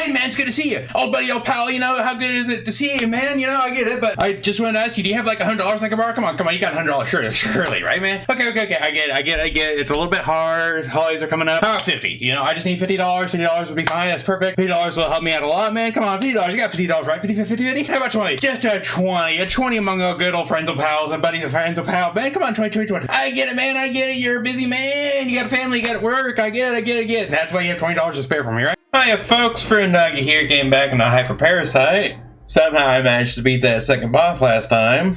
Hey man, it's good to see you. Old buddy, old pal, you know, how good is it to see you, man? You know, I get it, but I just wanted to ask you, do you have like $100 I can borrow? Come on, you got $100 surely, right, man? Okay, I get it. It's a little bit hard. Holidays are coming up. How about 50? You know, I just need $50. $50 would be fine. That's perfect. $50 will help me out a lot, man. Come on, $50. You got $50, right? 50? How about 20? Just a 20. A 20 among our good old friends and pals, and buddies and friends and pals. Man, come on, 20. I get it, man. I get it. You're a busy man. You got a family. You got to work. I get it. That's why you have $20 to spare for me, right? Hiya folks, Friendoggy here, came back into HyperParasite. Somehow I managed to beat that second boss last time.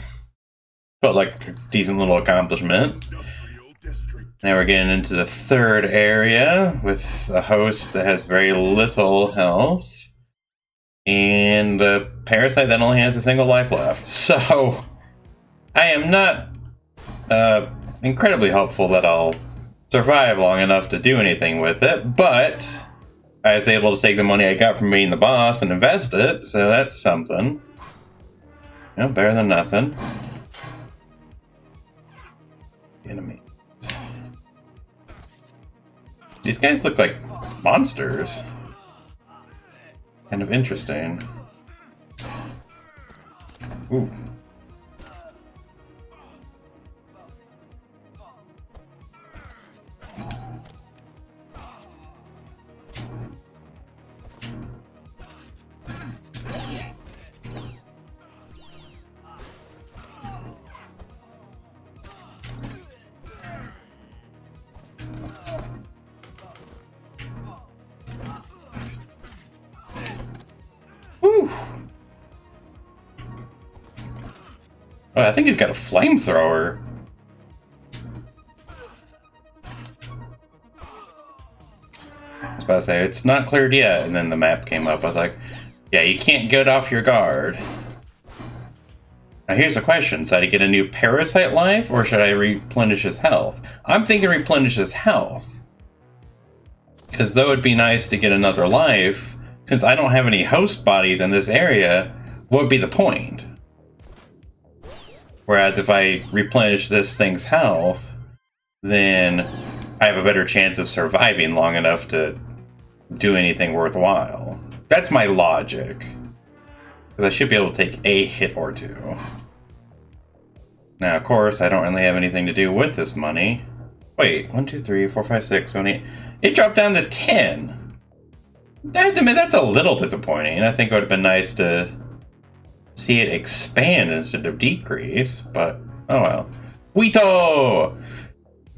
Felt like a decent little accomplishment. Now we're getting into the third area with a host that has very little health. And a parasite that only has a single life left. So, I am not incredibly hopeful that I'll survive long enough to do anything with it, but I was able to take the money I got from being the boss and invest it, so that's something. You know, better than nothing. Enemy. These guys look like monsters. Kind of interesting. Ooh. Oh, I think he's got a flamethrower. I was about to say, it's not cleared yet, and then the map came up. I was like, yeah, you can't get off your guard. Now here's the question, should I get a new parasite life, or should I replenish his health? I'm thinking replenish his health. Because though it'd be nice to get another life, since I don't have any host bodies in this area, what would be the point? Whereas if I replenish this thing's health, then I have a better chance of surviving long enough to do anything worthwhile. That's my logic. Because I should be able to take a hit or two. Now, of course, I don't really have anything to do with this money. Wait, 1, 2, 3, 4, 5, 6, 7, 8. It dropped down to 10. That's a little disappointing. I think it would have been nice to see it expand instead of decrease, but oh well. Weeto!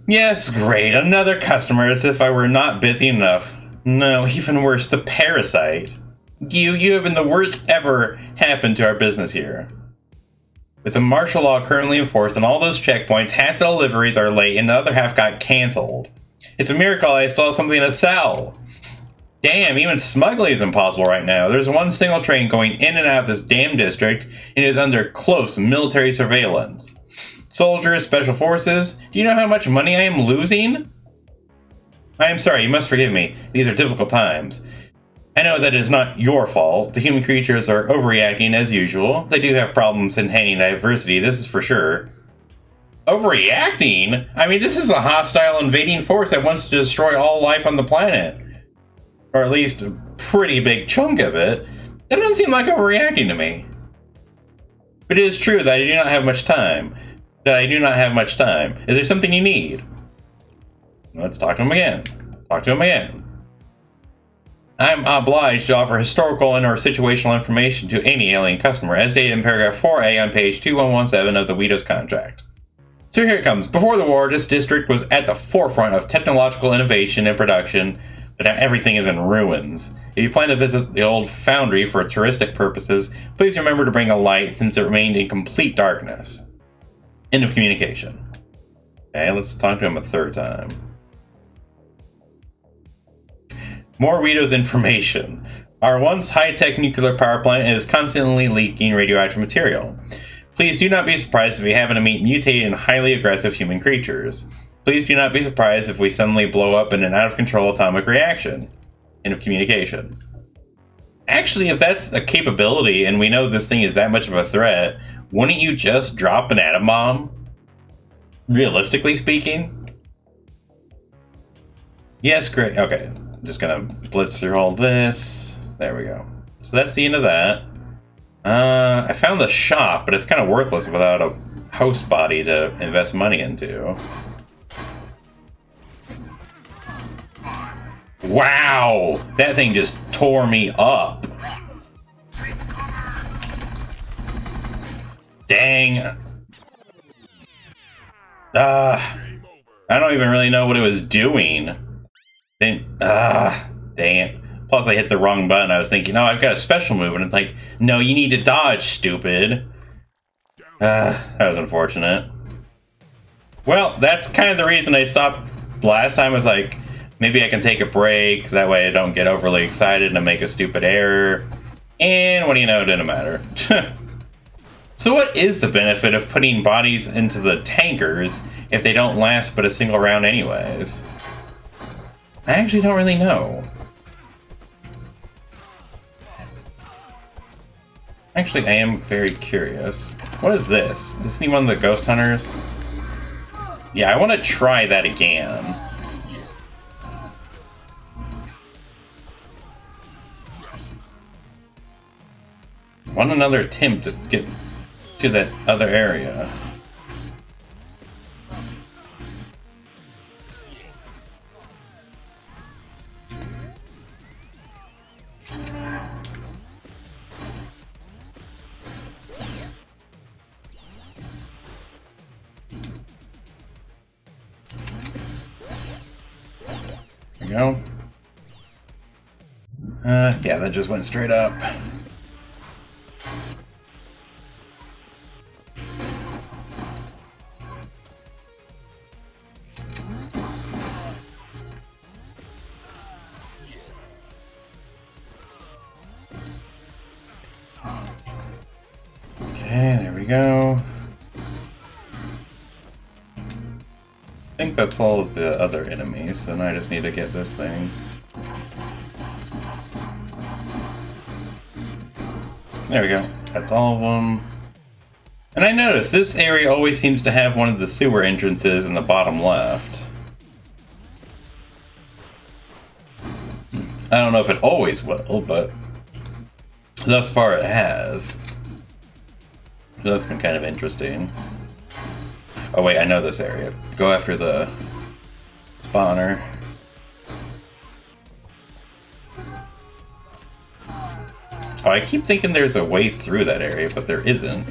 Yes, great, another customer, as if I were not busy enough. No, even worse, the parasite. You have been the worst ever happened to our business here. With the martial law currently enforced on all those checkpoints, half the deliveries are late and the other half got cancelled. It's a miracle I still have something to sell. Damn, even smuggling is impossible right now. There's one single train going in and out of this damn district, and it is under close military surveillance. Soldiers, special forces, do you know how much money I am losing? I am sorry, you must forgive me. These are difficult times. I know that it is not your fault. The human creatures are overreacting as usual. They do have problems in handling diversity, this is for sure. Overreacting? I mean, this is a hostile invading force that wants to destroy all life on the planet. Or at least a pretty big chunk of it. That doesn't seem like overreacting to me. But it is true that I do not have much time. Is there something you need? Let's talk to him again. I'm obliged to offer historical and or situational information to any alien customer, as stated in paragraph 4A on page 2117 of the Weedo's contract. So here it comes. Before the war, this district was at the forefront of technological innovation and production, but now everything is in ruins. If you plan to visit the old foundry for touristic purposes, please remember to bring a light since it remained in complete darkness. End of communication. Okay, let's talk to him a third time. More Weedo's information. Our once high-tech nuclear power plant is constantly leaking radioactive material. Please do not be surprised if we happen to meet mutated and highly aggressive human creatures. Please do not be surprised if we suddenly blow up in an out-of-control atomic reaction. End of communication. Actually, if that's a capability and we know this thing is that much of a threat, wouldn't you just drop an atom bomb? Realistically speaking? Yes, great. Okay, I'm just gonna blitz through all this. There we go. So that's the end of that. I found the shop, but it's kind of worthless without a host body to invest money into. Wow! That thing just tore me up. Dang. I don't even really know what it was doing. Dang it. Plus, I hit the wrong button. I was thinking, oh, I've got a special move, and it's like, no, you need to dodge, stupid. That was unfortunate. Well, that's kind of the reason I stopped last time. Was like, maybe I can take a break, that way I don't get overly excited and make a stupid error. And what do you know, it didn't matter. So what is the benefit of putting bodies into the tankers if they don't last but a single round anyways? I actually don't really know. Actually, I am very curious. What is this? Isn't he one of the ghost hunters? Yeah, I want to try that again. Want another attempt to get to that other area. There we go. Yeah, that just went straight up. Okay, there we go. I think that's all of the other enemies, so now I just need to get this thing. There we go. That's all of them. And I noticed this area always seems to have one of the sewer entrances in the bottom left. I don't know if it always will, but thus far it has. So that's been kind of interesting. Oh wait, I know this area. Go after the spawner. Oh, I keep thinking there's a way through that area, but there isn't.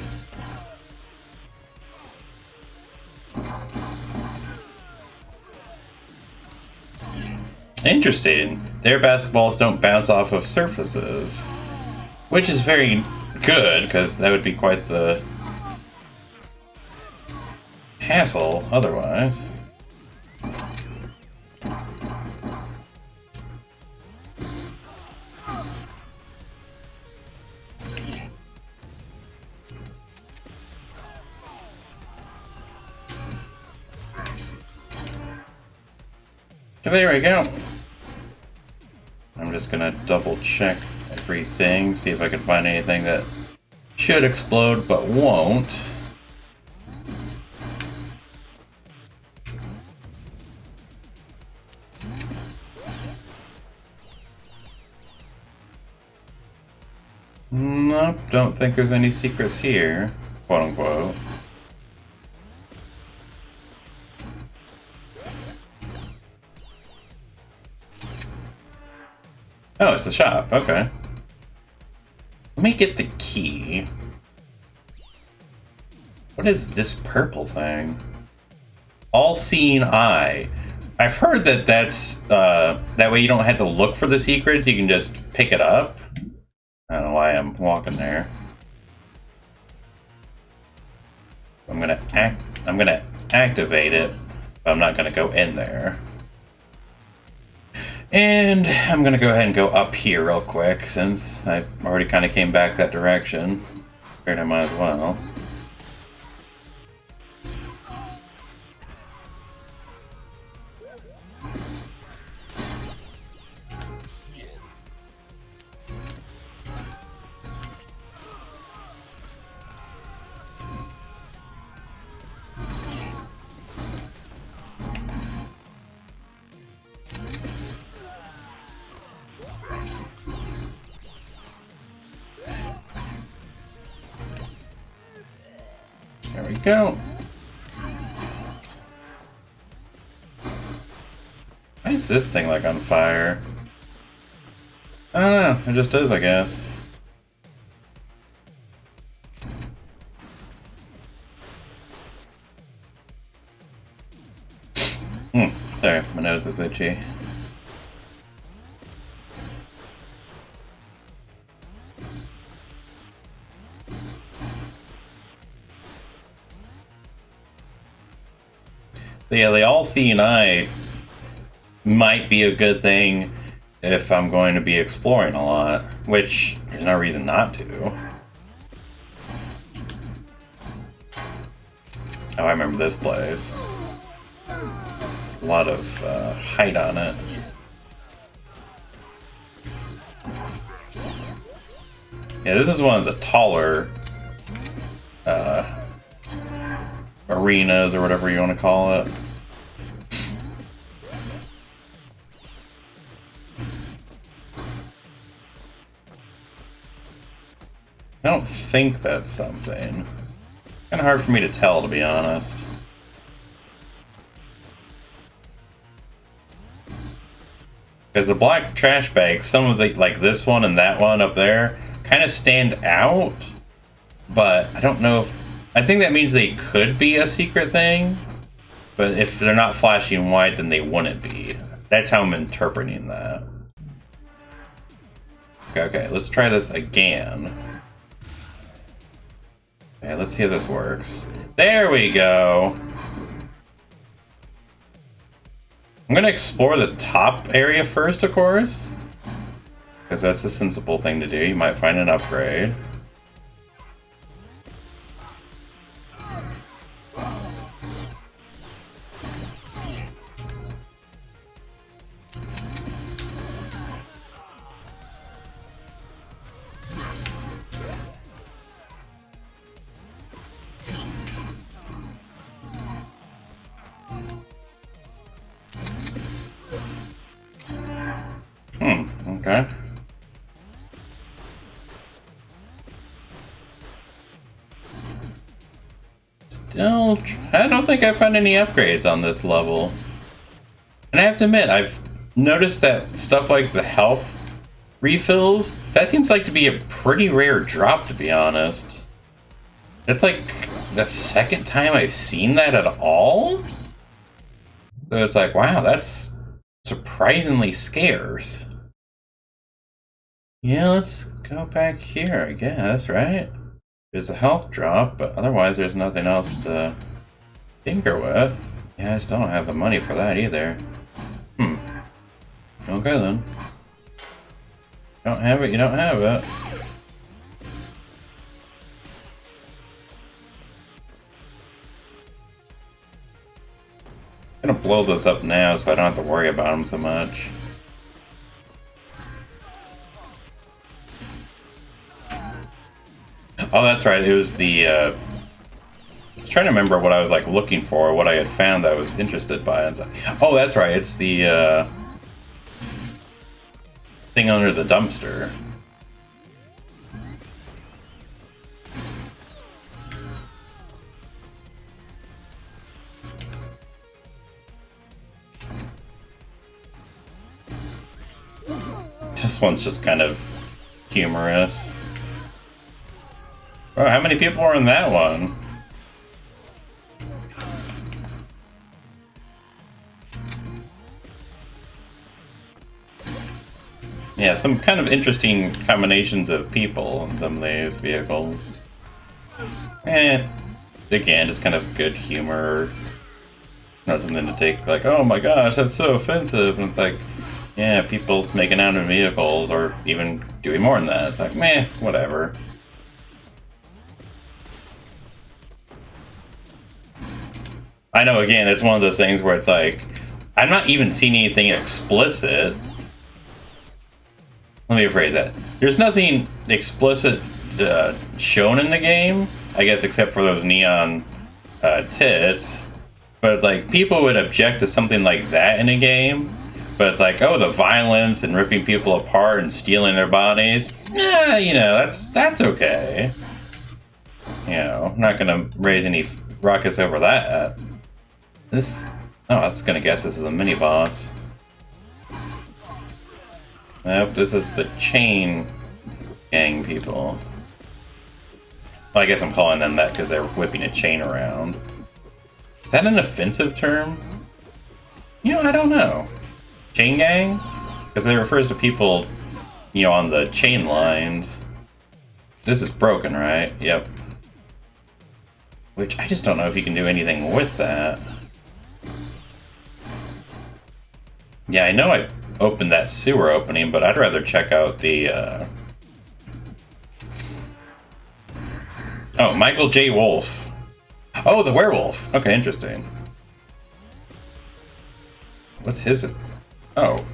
Interesting. Their basketballs don't bounce off of surfaces. Which is very good, because that would be quite the hassle otherwise. There we go. I'm just gonna double check everything, see if I can find anything that should explode but won't. Nope, don't think there's any secrets here, quote unquote. Oh, it's the shop, okay. Let me get the key. What is this purple thing? All-seeing eye. I've heard that that's, that way you don't have to look for the secrets, you can just pick it up. I don't know why I'm walking there. I'm gonna activate it, but I'm not gonna go in there. And I'm gonna go ahead and go up here real quick, since I already kind of came back that direction. Figured I might as well. There we go. Why is this thing like on fire? I don't know, it just is, I guess. Sorry, my nose is itchy. But yeah, the all-seeing eye might be a good thing if I'm going to be exploring a lot, which there's no reason not to. Oh, I remember this place. There's a lot of height on it. Yeah, this is one of the taller arenas, or whatever you want to call it. I don't think that's something. Kind of hard for me to tell, to be honest. Because the black trash bags, some of the, like this one and that one up there, kind of stand out. But I don't know if... I think that means they could be a secret thing. But if they're not flashing white, then they wouldn't be. That's how I'm interpreting that. Okay, let's try this again. Okay, let's see if this works. There we go! I'm gonna explore the top area first, of course. Because that's the sensible thing to do. You might find an upgrade. Okay. Still, I don't think I found any upgrades on this level. And I have to admit, I've noticed that stuff like the health refills, that seems like to be a pretty rare drop, to be honest. That's like the second time I've seen that at all? So it's like, wow, that's surprisingly scarce. Yeah, let's go back here, I guess, right? There's a health drop, but otherwise there's nothing else to tinker with. Yeah, I still don't have the money for that either. Okay then. Don't have it, you don't have it. I'm gonna blow this up now so I don't have to worry about them so much. Oh, that's right. It was the, I was trying to remember what I was, like, looking for, what I had found that I was interested by. And so, oh, that's right. It's the, thing under the dumpster. This one's just kind of humorous. Oh, how many people were in that one? Yeah, some kind of interesting combinations of people in some of these vehicles. Again, just kind of good humor. Not something to take like, oh my gosh, that's so offensive. And it's like, yeah, people making out in vehicles, or even doing more than that. It's like, meh, whatever. I know, again, it's one of those things where it's like, I'm not even seeing anything explicit. Let me rephrase that. There's nothing explicit shown in the game, I guess, except for those neon tits. But it's like, people would object to something like that in a game. But it's like, oh, the violence and ripping people apart and stealing their bodies. Yeah, you know, that's okay. you know, I'm not gonna raise any ruckus over that. This, oh, I was gonna guess this is a mini boss. Nope, this is the chain gang people. Well, I guess I'm calling them that because they're whipping a chain around. Is that an offensive term? You know, I don't know. Chain gang? Because it refers to people, you know, on the chain lines. This is broken, right? Yep. Which, I just don't know if you can do anything with that. Yeah, I know I opened that sewer opening, but I'd rather check out the, Oh, Michael J. Wolf. Oh, the werewolf. Okay, interesting. What's his... Oh.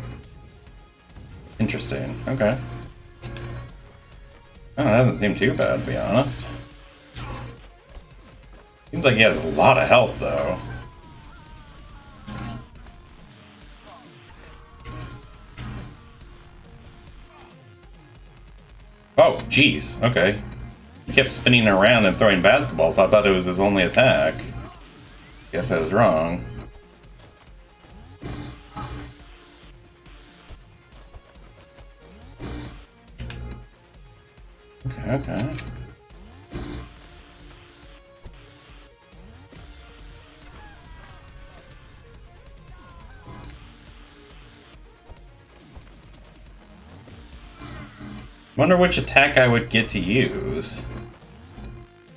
Interesting. Okay. Oh, it doesn't seem too bad, to be honest. Seems like he has a lot of health, though. Oh, jeez. Okay. He kept spinning around and throwing basketballs. I thought it was his only attack. Guess I was wrong. Okay, okay. Wonder which attack I would get to use.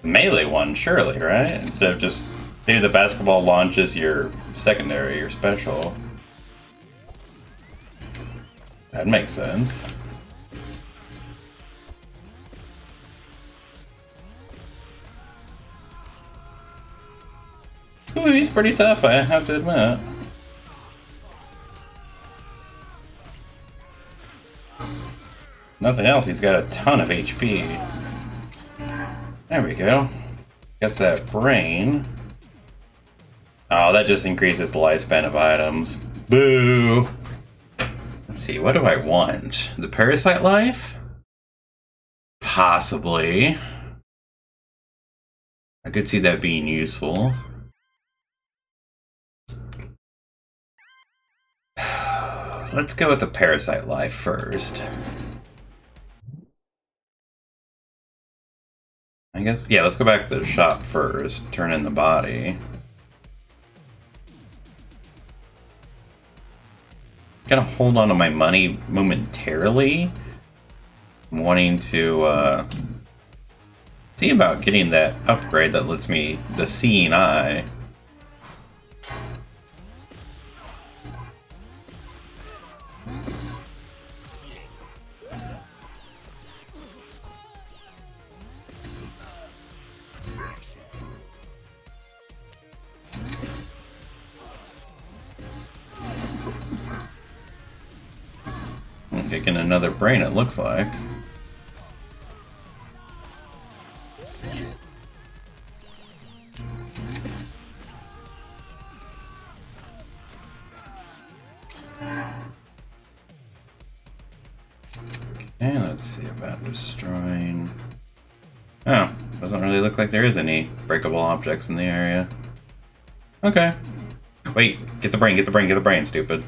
The melee one, surely, right? Instead of just maybe the basketball launches your secondary, your special. That makes sense. Ooh, he's pretty tough, I have to admit. Nothing else, he's got a ton of HP. There we go. Got that brain. Oh, that just increases the lifespan of items. Boo! Let's see, what do I want? The parasite life? Possibly. I could see that being useful. Let's go with the parasite life first. I guess, yeah, let's go back to the shop first. Turn in the body. Gonna hold on to my money momentarily. I'm wanting to see about getting that upgrade that lets me the seeing eye. Kicking another brain, it looks like. Okay, let's see about destroying. Oh, doesn't really look like there is any breakable objects in the area. Okay. Wait, get the brain, get the brain, get the brain, stupid.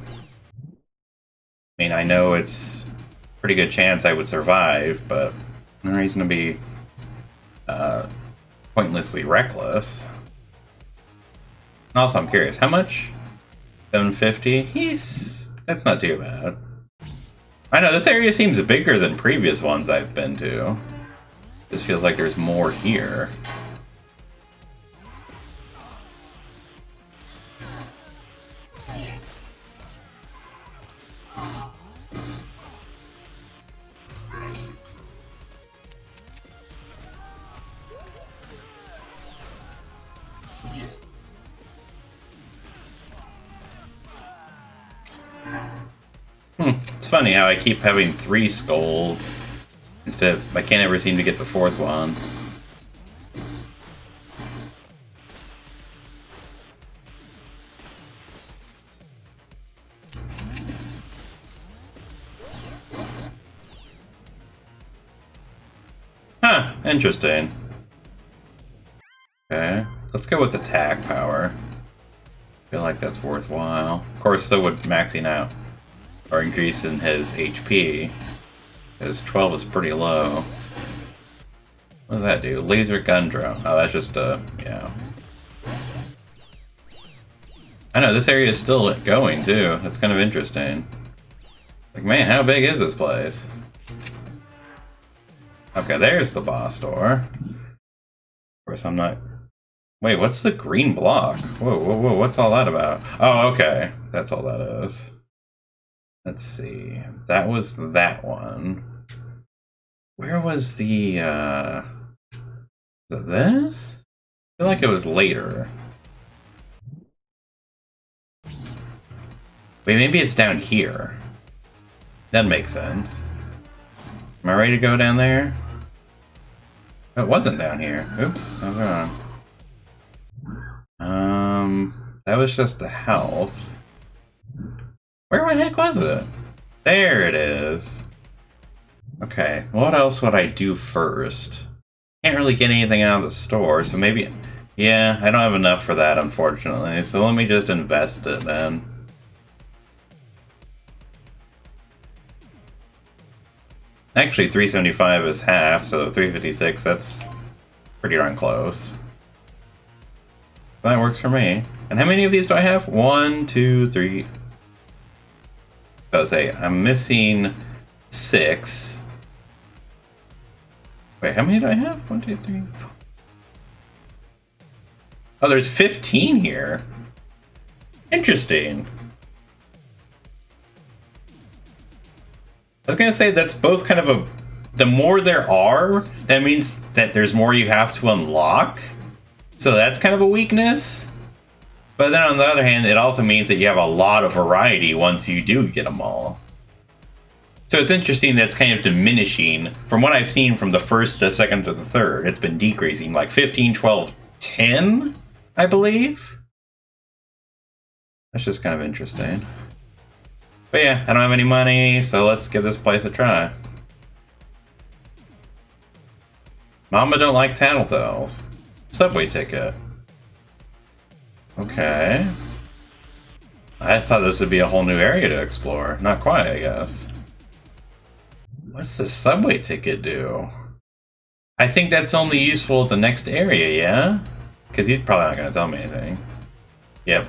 I mean, I know it's a pretty good chance I would survive, but no reason to be pointlessly reckless. And also, I'm curious, how much? 750? That's not too bad. I know, this area seems bigger than previous ones I've been to. Just feels like there's more here. It's funny how I keep having 3 skulls instead of I can't ever seem to get the 4th one. Huh, interesting. Okay, let's go with attack power. I feel like that's worthwhile. Of course, so would maxing out or increasing his HP. His 12 is pretty low. What does that do? Laser gun drone. Oh, that's just yeah. I know, this area is still going, too. That's kind of interesting. Like, man, how big is this place? Okay, there's the boss door. Of course, I'm not... Wait, what's the green block? Whoa, whoa, whoa, what's all that about? Oh, okay. That's all that is. Let's see. That was that one. Where was the, Is it this? I feel like it was later. Wait, maybe it's down here. That makes sense. Am I ready to go down there? Oh, it wasn't down here. Oops, I was wrong. That was just the health. Where the heck was it? There it is. Okay, what else would I do first? Can't really get anything out of the store, so maybe... Yeah, I don't have enough for that, unfortunately, so let me just invest it then. Actually, 375 is half, so 356, that's pretty darn close. That works for me. And how many of these do I have? 1, 2, 3... I was say, I'm missing 6. Wait, how many do I have? 1, 2, 3, 4. Oh, there's 15 here. Interesting. I was gonna say that's both kind of a... The more there are, that means that there's more you have to unlock. So that's kind of a weakness. But then on the other hand, it also means that you have a lot of variety once you do get them all. So it's interesting that's kind of diminishing. From what I've seen from the first to the second to the third, it's been decreasing. Like 15, 12, 10, I believe. That's just kind of interesting. But yeah, I don't have any money, so let's give this place a try. Mama don't like tattletales. Subway ticket. Okay. I thought this would be a whole new area to explore. Not quite, I guess. What's the subway ticket do? I think that's only useful at the next area, yeah? Because he's probably not going to tell me anything. Yep.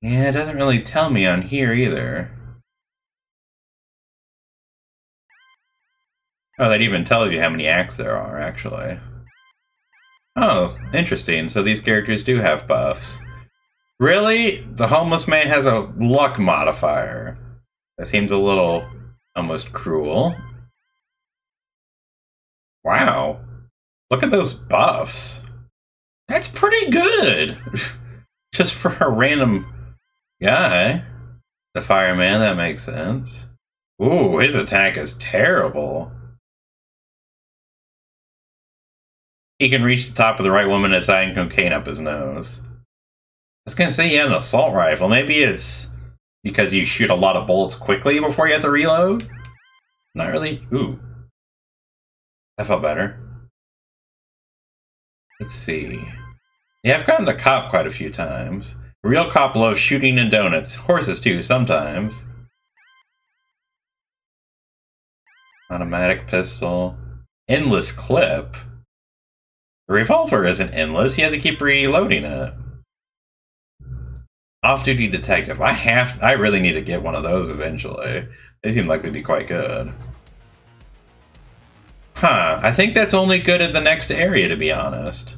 Yeah, it doesn't really tell me on here either. Oh, that even tells you how many acts there are, actually. Oh, interesting. So these characters do have buffs. Really? The homeless man has a luck modifier. That seems a little almost cruel. Wow. Look at those buffs. That's pretty good. Just for a random guy. The fireman, that makes sense. Ooh, his attack is terrible. He can reach the top of the right woman as hiding cocaine up his nose. I was gonna say he had an assault rifle. Maybe it's because you shoot a lot of bullets quickly before you have to reload? Not really. Ooh. That felt better. Let's see. Yeah, I've gotten the cop quite a few times. A real cop loves shooting and donuts. Horses too, sometimes. Automatic pistol. Endless clip. The revolver isn't endless, you have to keep reloading it. Off-duty detective. I really need to get one of those eventually. They seem like they'd be quite good. Huh, I think that's only good at the next area, to be honest.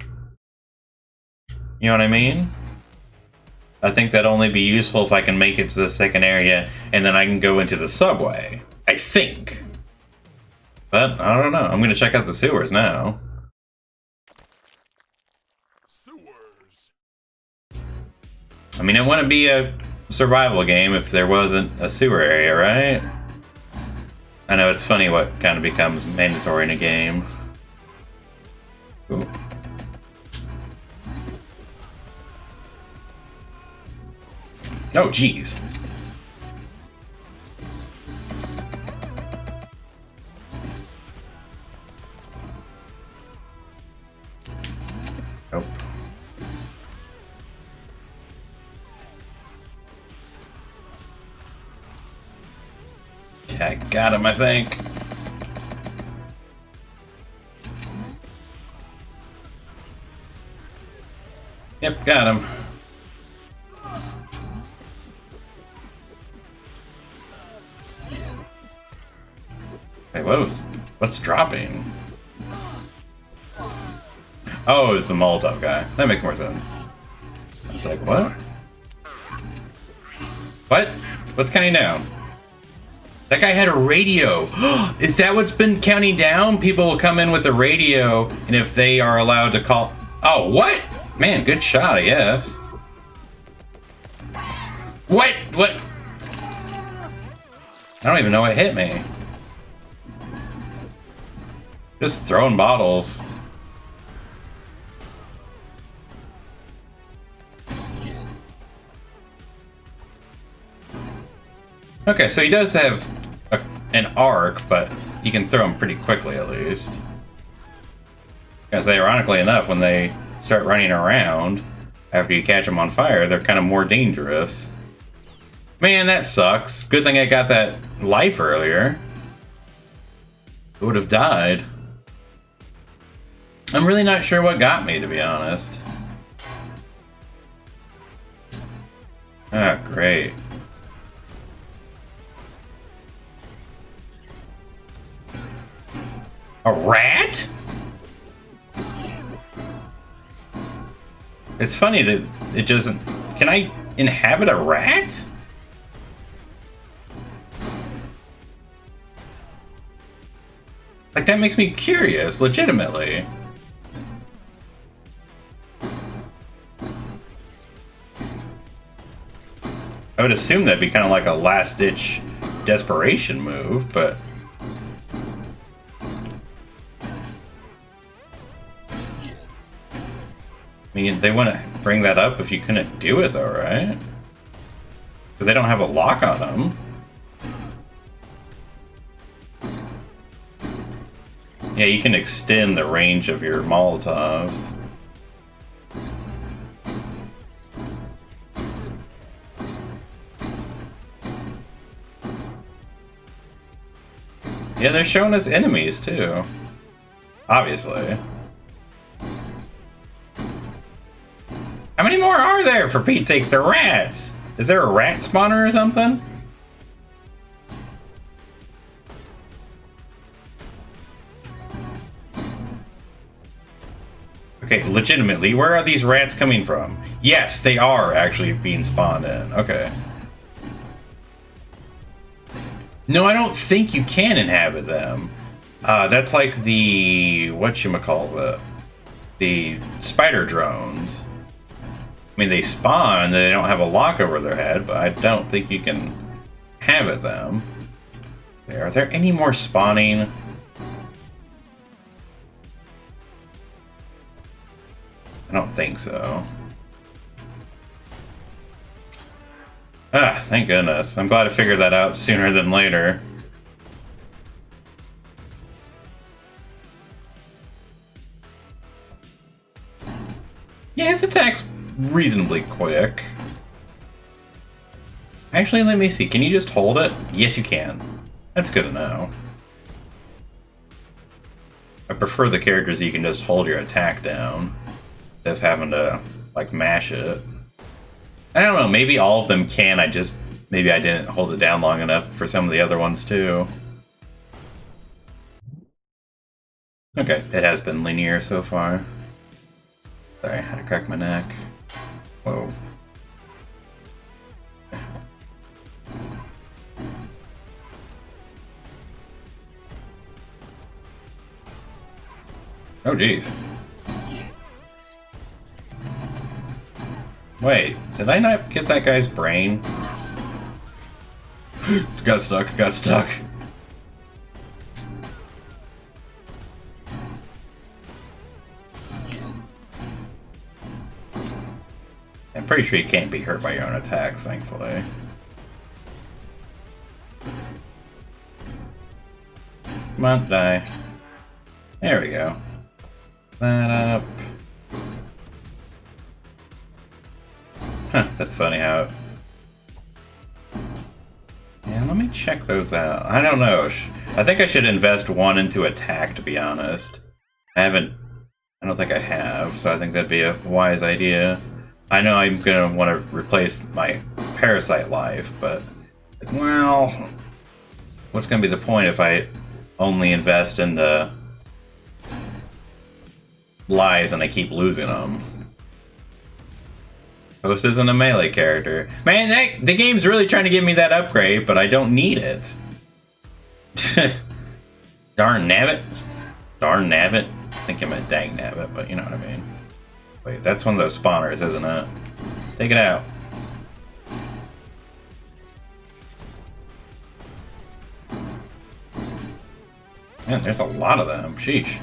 You know what I mean? I think that'd only be useful if I can make it to the second area, and then I can go into the subway. I think. But, I don't know. I'm gonna check out the sewers now. I mean, it wouldn't be a survival game if there wasn't a sewer area, right? I know it's funny what kind of becomes mandatory in a game. Ooh. Oh, jeez. Okay, got him, I think. Yep, got him. Hey, what's dropping? Oh, it's the Molotov guy. That makes more sense. It's like, what? What? What's counting down? That guy had a radio. Is that what's been counting down? People will come in with a radio, and if they are allowed to call... Oh, what? Man, good shot, I guess. What? What? I don't even know what hit me. Just throwing bottles. Okay, so he does have an arc, but you can throw him pretty quickly at least. Because ironically enough, when they start running around after you catch them on fire, they're kind of more dangerous. Man, that sucks. Good thing I got that life earlier. I would have died. I'm really not sure what got me, to be honest. Ah, great. A rat? It's funny that it doesn't... Can I inhabit a rat? Like, that makes me curious, legitimately. I would assume that'd be kind of like a last-ditch desperation move, but... I mean, they wouldn't bring that up if you couldn't do it, though, right? Because they don't have a lock on them. Yeah, you can extend the range of your Molotovs. Yeah, they're shown as enemies, too. Obviously. How many more are there, for Pete's sakes? They're rats! Is there a rat spawner or something? Okay, legitimately, where are these rats coming from? Yes, they are actually being spawned in. Okay. No, I don't think you can inhabit them. That's like the... whatchamacallit? The spider drones. I mean, they spawn, they don't have a lock over their head, but I don't think you can inhabit them. Are there any more spawning? I don't think so. Ah, thank goodness. I'm glad I figured that out sooner than later. Yeah, his attack's reasonably quick. Actually, let me see. Can you just hold it? Yes, you can. That's good to know. I prefer the characters you can just hold your attack down instead of having to, like, mash it. I don't know, maybe all of them can, maybe I didn't hold it down long enough for some of the other ones too. Okay, it has been linear so far. Sorry, I had to crack my neck. Whoa. Oh jeez. Wait, did I not get that guy's brain? Got stuck, got stuck. I'm pretty sure you can't be hurt by your own attacks, thankfully. Come on, die. There we go. That up. Huh, that's funny how it... Yeah, Let me check those out. I don't know. I think I should invest one into attack, to be honest. I don't think I have, so I think that'd be a wise idea. I know I'm gonna want to replace my parasite life, but, well, what's gonna be the point if I only invest in the lives and I keep losing them? Host isn't a melee character. Man, the game's really trying to give me that upgrade, but I don't need it. Darn nabbit. Darn nabbit. I think I meant dang nabbit, but you know what I mean. Wait, that's one of those spawners, isn't it? Take it out. Man, there's a lot of them. Sheesh.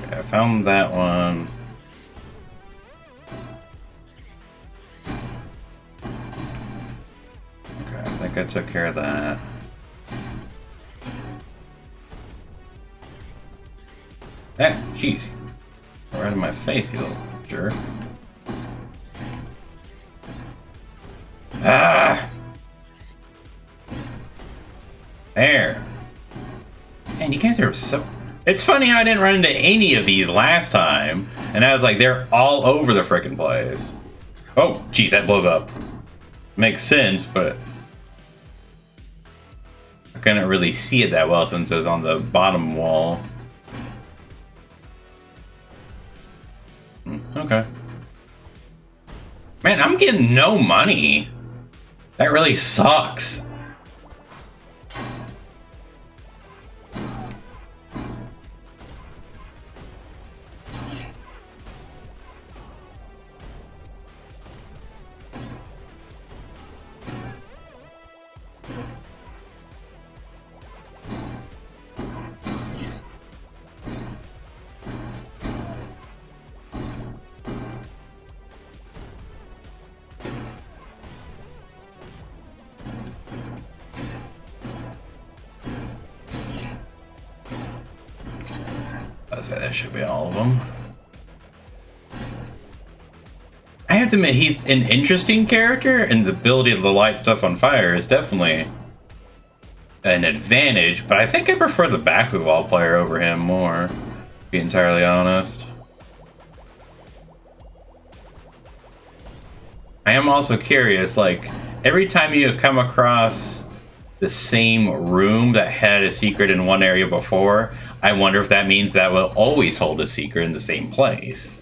I found that one. Okay, I think I took care of that. Ah, jeez. Right in my face, you little jerk. Ah! There. Man, you guys are so... It's funny how I didn't run into any of these last time, and I was like, they're all over the frickin' place. Oh, geez, that blows up. Makes sense, but I couldn't really see it that well since it was on the bottom wall. Okay. Man, I'm getting no money. That really sucks. I'll say that should be all of them. I have to admit, he's an interesting character, and the ability to light stuff on fire is definitely an advantage, but I think I prefer the basketball player over him more, to be entirely honest. I am also curious, like, every time you come across the same room that had a secret in one area before, I wonder if that means that will always hold a secret in the same place.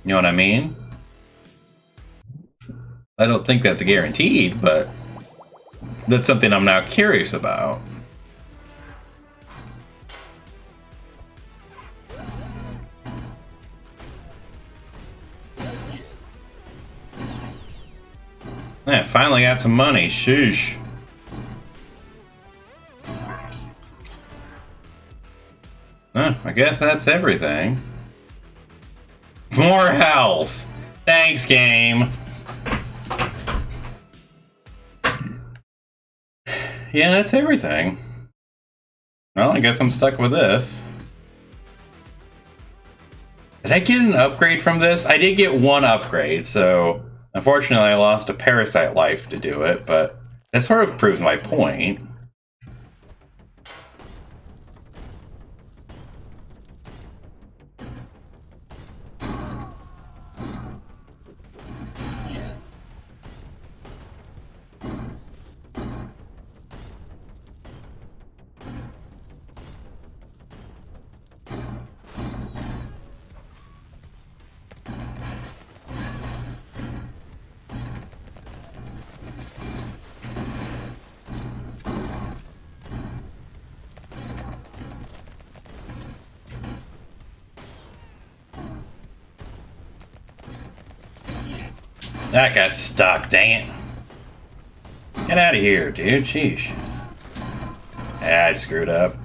You know what I mean? I don't think that's guaranteed, but that's something I'm now curious about. Yeah, finally got some money. Sheesh. I guess that's everything. More health. Thanks, game. Yeah, that's everything. Well, I guess I'm stuck with this. Did I get an upgrade from this? I did get one upgrade, so unfortunately I lost a parasite life to do it, but that sort of proves my point. That got stuck, dang it. Get out of here, dude. Sheesh. Yeah, I screwed up.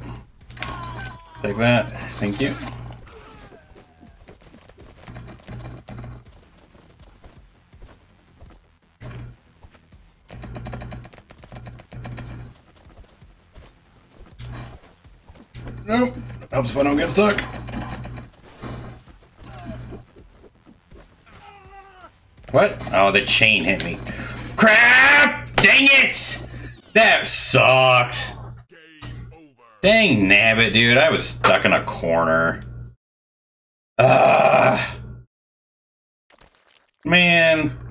Take that. Thank you. Nope. Helps if I don't get stuck. What? Oh, the chain hit me. Crap! Dang it! That sucked. Dang nabbit, dude. I was stuck in a corner. Ugh. Man.